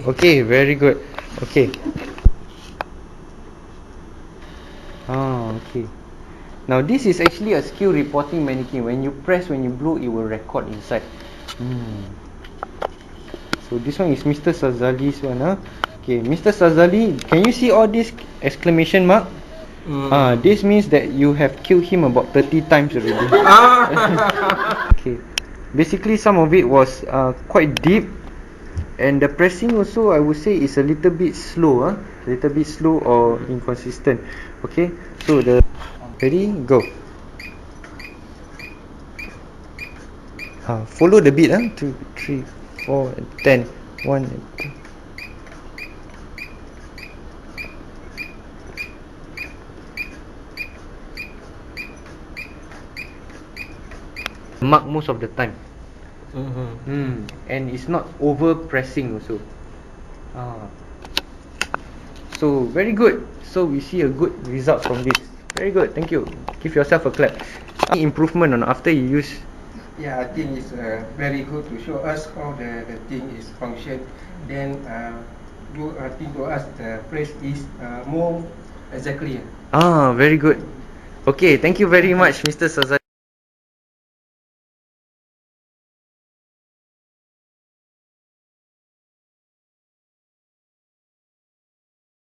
Okay, very good. Okay. Okay. Now this is actually a skill reporting mannequin. When you press, when you blow, it will record inside. So this one is Mr. Sazali's one, Okay, Mr. Sazali, can you see all this exclamation mark? This means that you have killed him about 30 times already. Okay. Basically some of it was quite deep, and the pressing also I would say is a little bit slow, a little bit slow or inconsistent. Okay, so the ready, go. Follow the beat, 2, 3, 4 and 10. 1 and 2. Mark most of the time. And it's not over pressing also. So very good. So we see a good result from this. Very good, thank you. Give yourself a clap. Any improvement on after you use? Yeah, I think it's very good to show us how the thing is function. Then I think to us the phrase is more exactly. Very good. Okay, thank you very much, Mr. Sazali.